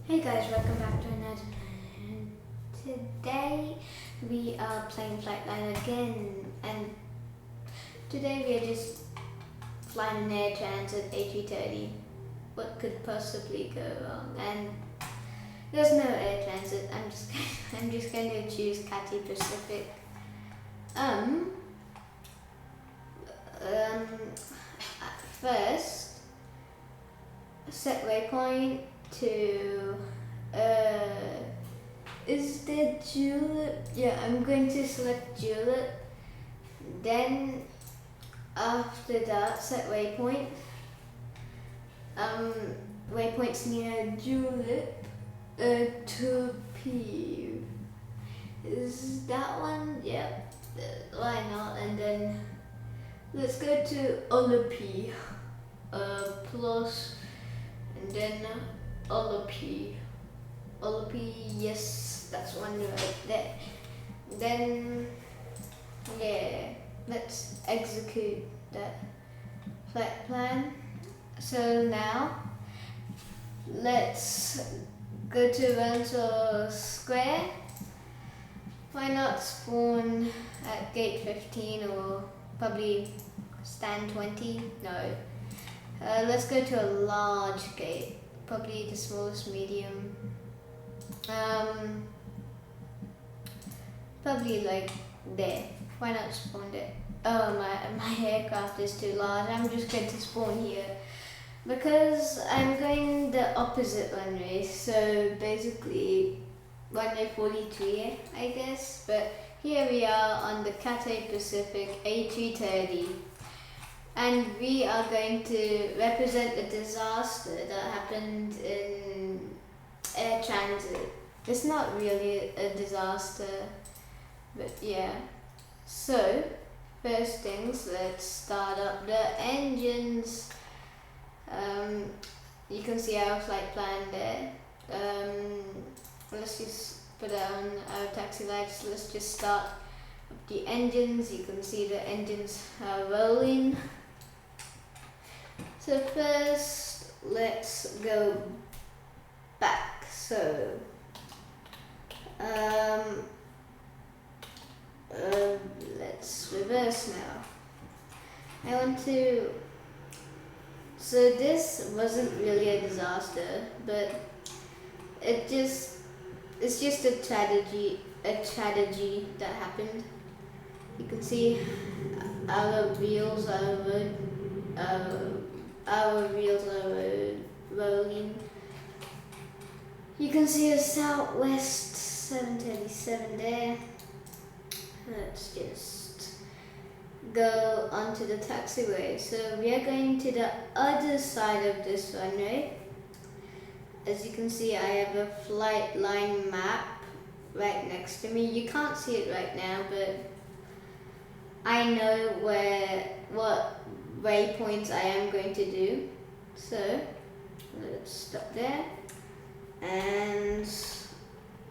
Hey guys, welcome back to another. Today we are playing Flightline again, and today we are just flying an air transit A330. What could possibly go wrong? And there's no air transit. I'm just going to choose Cathay Pacific. First, set waypoint to is there Julep? Yeah, I'm going to select Julep. Then after that, set waypoint. Waypoints near Julep. 2P. Is that one? Yeah. Why not? And then let's go to Olopi. Plus, and then Olopi. Olopi, yes, that's one right there. Then, yeah, let's execute that flight plan. So now, let's go to Rental Square. Why not spawn at gate 15 or probably stand 20? No. Let's go to a large gate, probably the smallest medium. Probably like there. Why not spawn there? Oh, my aircraft is too large. I'm just going to spawn here because I'm going the opposite runway. So basically, runway 43, I guess. But here we are on the Cathay Pacific A330. And we are going to represent the disaster that happened in air transit. It's not really a disaster, but yeah. So, first things, let's start up the engines. You can see our flight plan there. Let's just put on our taxi lights. Let's just start up the engines. You can see the engines are rolling. So first, let's go back. So, let's reverse now. I want to. So this wasn't really a disaster, but it's just a tragedy that happened. You can see our wheels are rolling. You can see a Southwest 737 there. Let's just go onto the taxiway. So we are going to the other side of this runway. As you can see, I have a flight line map right next to me. You can't see it right now, but I know what waypoints I am going to do. So let's stop there and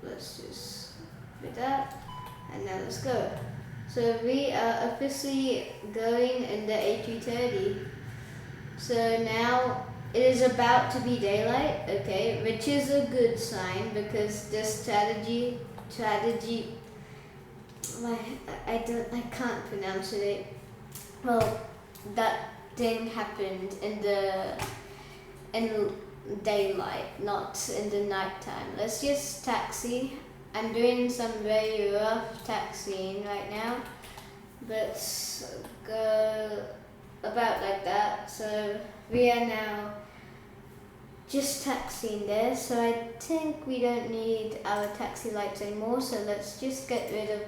let's just do that, and now let's go. So we are officially going in the A330. So now it is about to be daylight, okay, which is a good sign because this strategy I can't pronounce it. Well, that thing happened in daylight, not in the nighttime. Let's just taxi. I'm doing some very rough taxiing right now, but go about like that. So we are now just taxiing there. So I think we don't need our taxi lights anymore. So let's just get rid of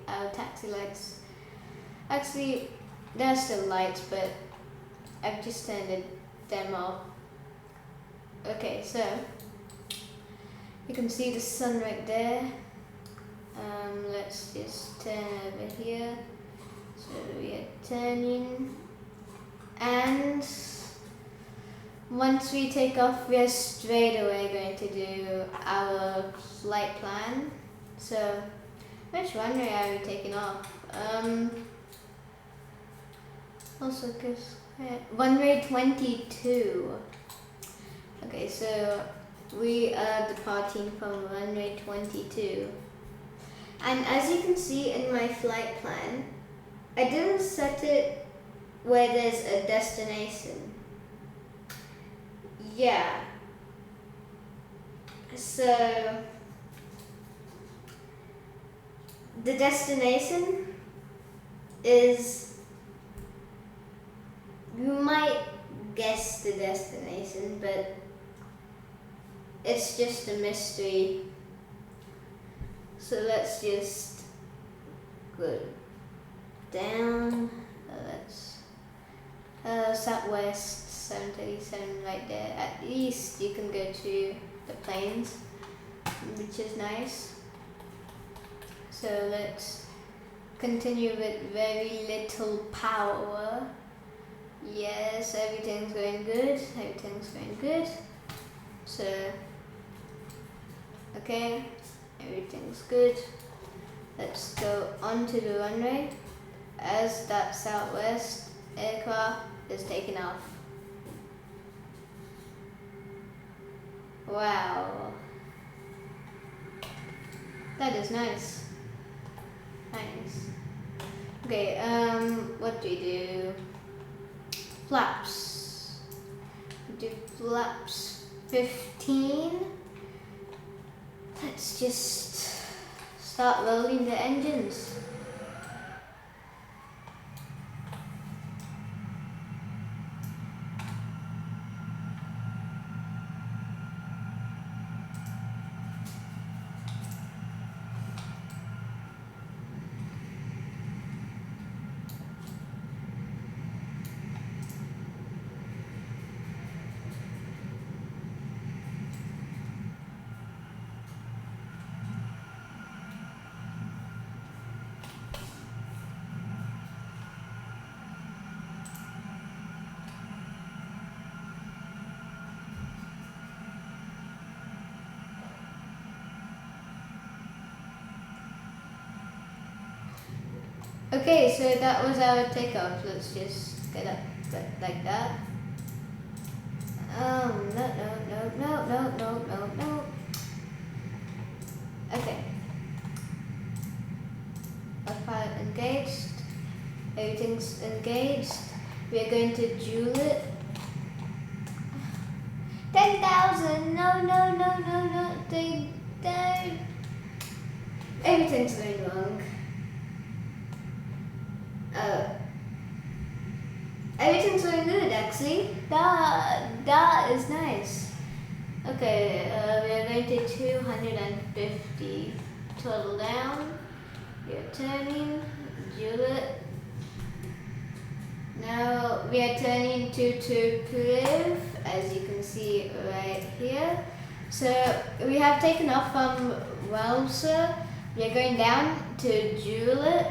our taxi lights. Actually, there are still lights, but I've just turned them off. Okay, so you can see the sun right there. Let's just turn over here. So we are turning, and once we take off, we are straight away going to do our flight plan. So which runway are we taking off? Also, because runway 22. Okay, so we are departing from runway 22. And as you can see in my flight plan, I didn't set it where there's a destination. Yeah. So the destination is, you might guess the destination, but it's just a mystery. So let's just go down. Let's southwest 737 right there. At least you can go to the planes, which is nice. So let's continue with very little power. Yes, everything's going good. Everything's going good. So, okay, everything's good. Let's go onto the runway as that Southwest aircraft is taking off. Wow, that is nice. Nice. Okay, what do we do? Flaps. Do flaps 15. Let's just start rolling the engines. Okay, so that was our takeoff. Let's just get up like that. No. Okay. Pilot engaged. Everything's engaged. We are going to duel it. 10,000! No. They don't. Everything's going wrong. Everything's going good actually. That is nice. Okay, we are going to 250 total down. We are turning, duel it. Now we are turning to proof, as you can see right here. So we have taken off from Walser. We are going down to duel it.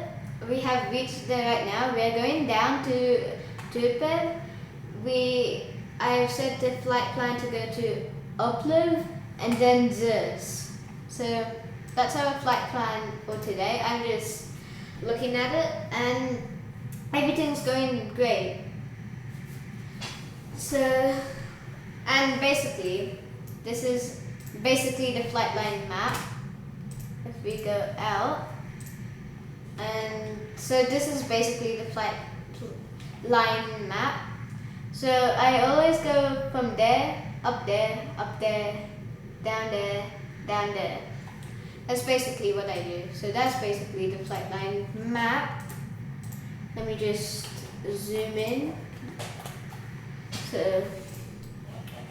We have reached there right now. We are going down to Tupev. I have set the flight plan to go to Oplov and then Zers. So that's our flight plan for today. I'm just looking at it and everything's going great. So, and basically, this is basically the flight line map. If we go out, and so this is basically the flight line map. So I always go from there, up there, down there. That's basically what I do. So that's basically the flight line map. Let me just zoom in. So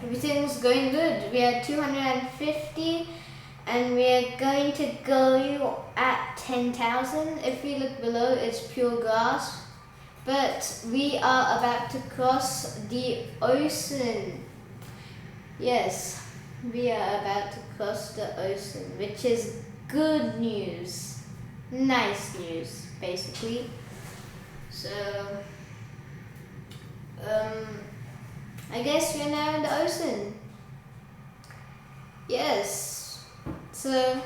everything's going good. We are 250 and we are going to go at 10,000. If we look below, it's pure grass. But we are about to cross the ocean. Yes, we are about to cross the ocean, which is good news. Nice news, basically. So, I guess we're now in the ocean. Yes. So,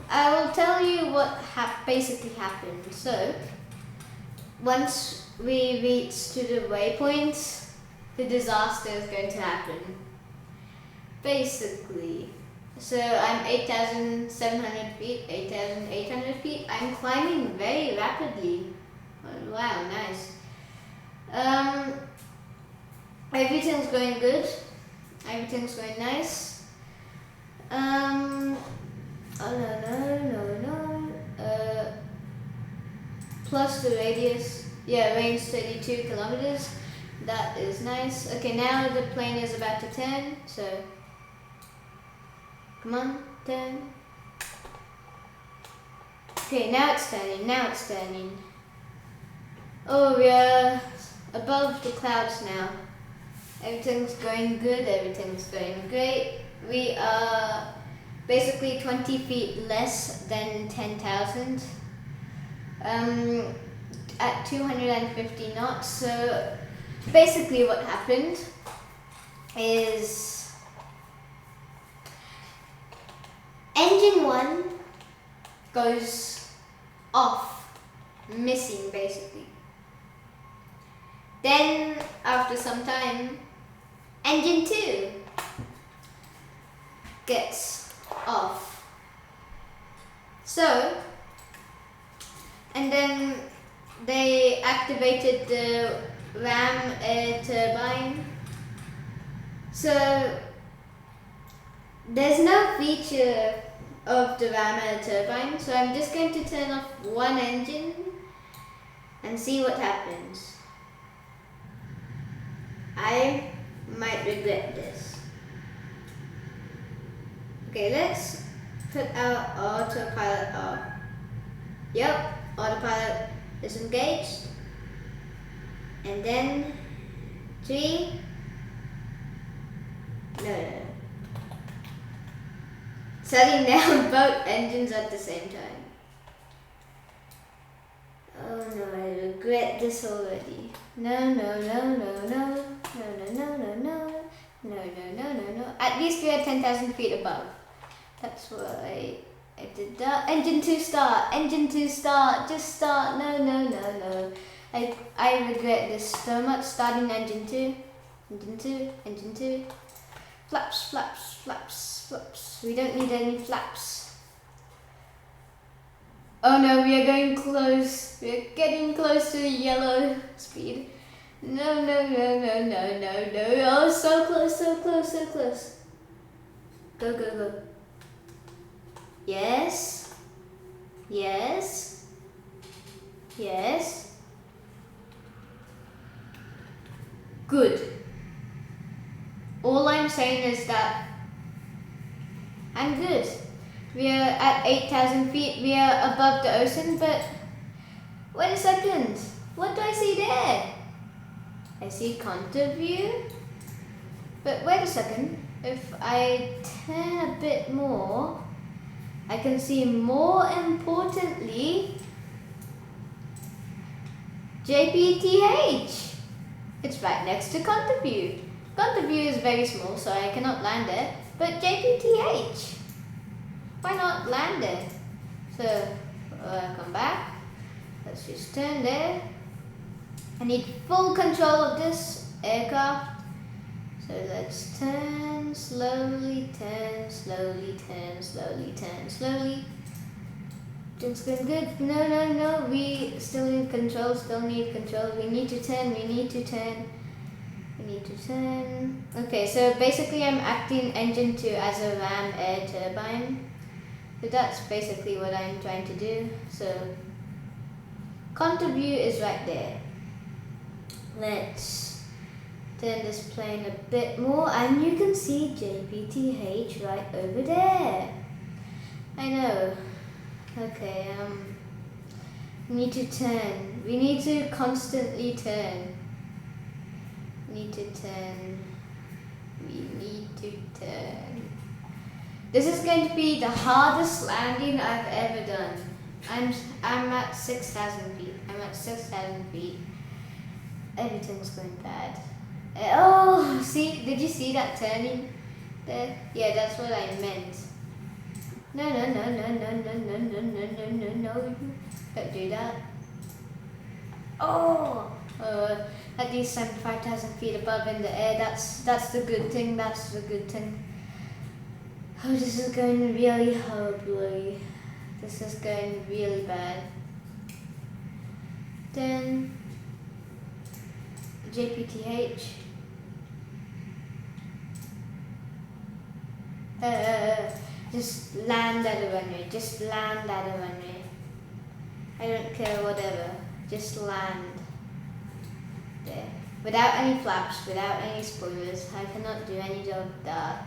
I will tell you what basically happened. So, once we reach to the waypoint, the disaster is going to happen. basically. So I'm 8,700 feet, 8,800 feet. I'm climbing very rapidly. Oh, wow, nice. Everything's going good. Everything's going nice. Oh no. Plus the radius. Yeah, range 32 kilometers. That is nice. Okay, now the plane is about to turn. So, come on, turn. Okay, now it's turning. Oh, we are above the clouds now. Everything's going good, everything's going great. We are basically 20 feet less than 10,000 at 250 knots. So basically what happened is engine 1 goes off, missing basically. Then after some time, engine 2 gets off. So, and then they activated the ram air turbine. So there's no feature of the ram air turbine, so I'm just going to turn off one engine and see what happens. I might regret this. Okay, let's put our autopilot off. Yep, autopilot is engaged. And then 3. No. Shutting down both engines at the same time. Oh no, I regret this already. No. At least we are 10,000 feet above. That's why I did that. Engine 2 start. Engine 2 start. Just start. No. I regret this so much. Starting engine 2. Engine 2. Flaps. We don't need any flaps. Oh no, we are going close. We are getting close to the yellow speed. No. Oh, so close. Go. Yes. Good. All I'm saying is that I'm good. We are at 8,000 feet. We are above the ocean, but wait a second. What do I see there? I see counter view. But wait a second. If I turn a bit more, I can see more importantly JPTH. It's right next to counter view. Counter view is very small, so I cannot land there. But JPTH, why not land there? So come back. Let's just turn there. I need full control of this aircraft. So let's turn slowly. Things going good. No. We still need control. We need to turn. Okay, so basically I'm acting engine 2 as a ram air turbine. So that's basically what I'm trying to do. So counter view is right there. Let's turn this plane a bit more and you can see JPTH right over there. I know. Okay, we need to turn. We need to constantly turn. We need to turn. This is going to be the hardest landing I've ever done. I'm at 6,000 feet. Everything's going bad. Oh, see, did you see that turning there? Yeah, that's what I meant. No. Don't do that. Oh, at least I'm 5,000 feet above in the air. That's the good thing. Oh, this is going really horribly. This is going really bad. Then JPTH. Just land at a runway. Just land at a runway. I don't care, whatever. Just land there. Without any flaps, without any spoilers. I cannot do any of that.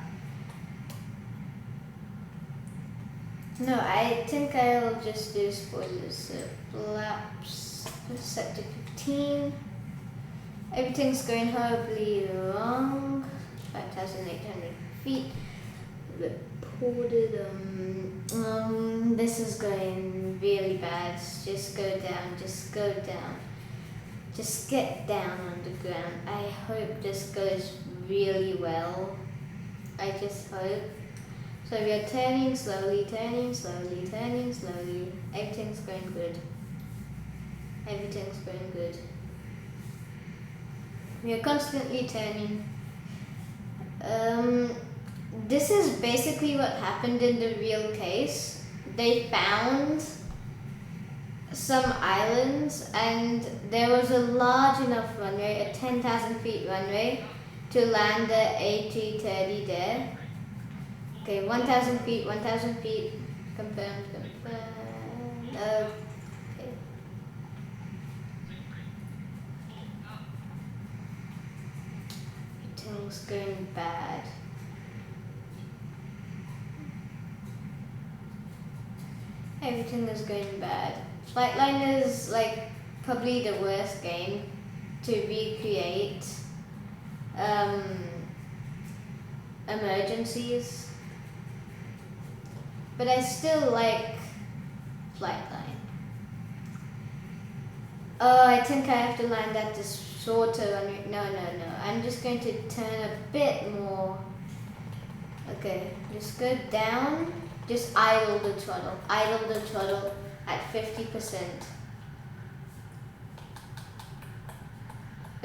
No, I think I'll just do spoilers. So flaps set to 15. Everything's going horribly wrong. 5,800 feet. Reported. This is going really bad. Just go down. Just go down. Just get down on the ground. I hope this goes really well. I just hope. So we are turning slowly, turning slowly, turning slowly. Everything's going good. Everything's going good. We are constantly turning. This is basically what happened in the real case. They found some islands and there was a large enough runway, a 10,000 feet runway, to land the A330 there. Okay, 1,000 feet, 1,000 feet, confirmed, confirmed, okay. Everything's going bad. Everything is going bad. Flightline is like probably the worst game to recreate emergencies. But I still like Flightline. Oh, I think I have to land at this shorter runway. No. I'm just going to turn a bit more. Okay, just go down. Just idle the throttle. Idle the throttle at 50%.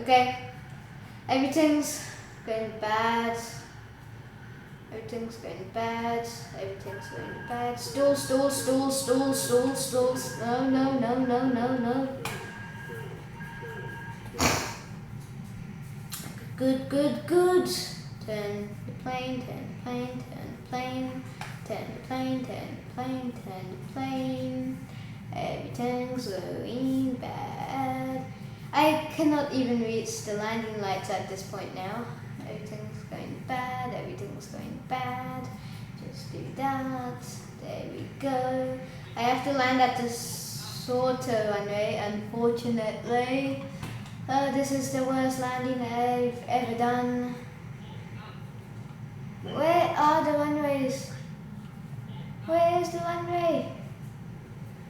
Okay, everything's going bad. Everything's going bad. Everything's going bad. Stool, stool, stool, stool, stool, stools. No. Good. Turn the plane, turn the plane, turn the plane. Turn the plane, turn the plane, turn the plane. Everything's going bad. I cannot even reach the landing lights at this point now. Everything's going bad, everything's going bad. Just do that. There we go. I have to land at the shorter runway, unfortunately. Oh, this is the worst landing I've ever done. Where are the runways? Where's the runway?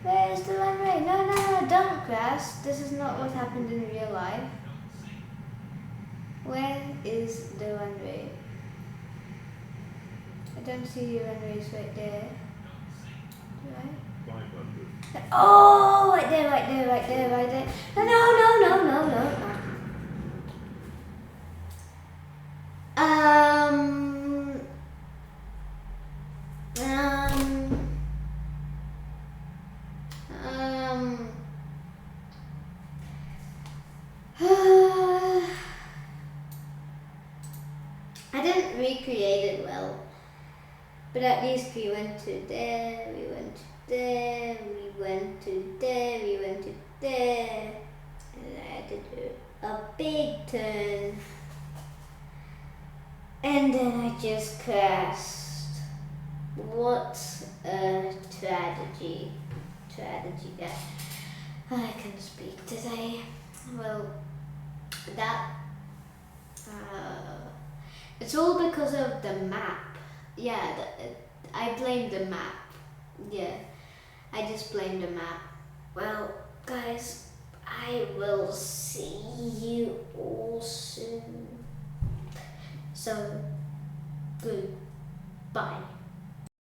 Where's the runway? No, don't crash. This is not what happened in real life. Where is the runway? I don't see the runways right there. Right? 500. Oh, right there. No. I didn't recreate it well, but at least we went to there, we went to there, we went to there, we went to there, and I had to do a big turn, and then I just crashed. What a tragedy. Yeah. I can speak today. Well, that it's all because of the map. Yeah, I blame the map. Yeah, I just blame the map. Well, guys, I will see you all soon. So, goodbye.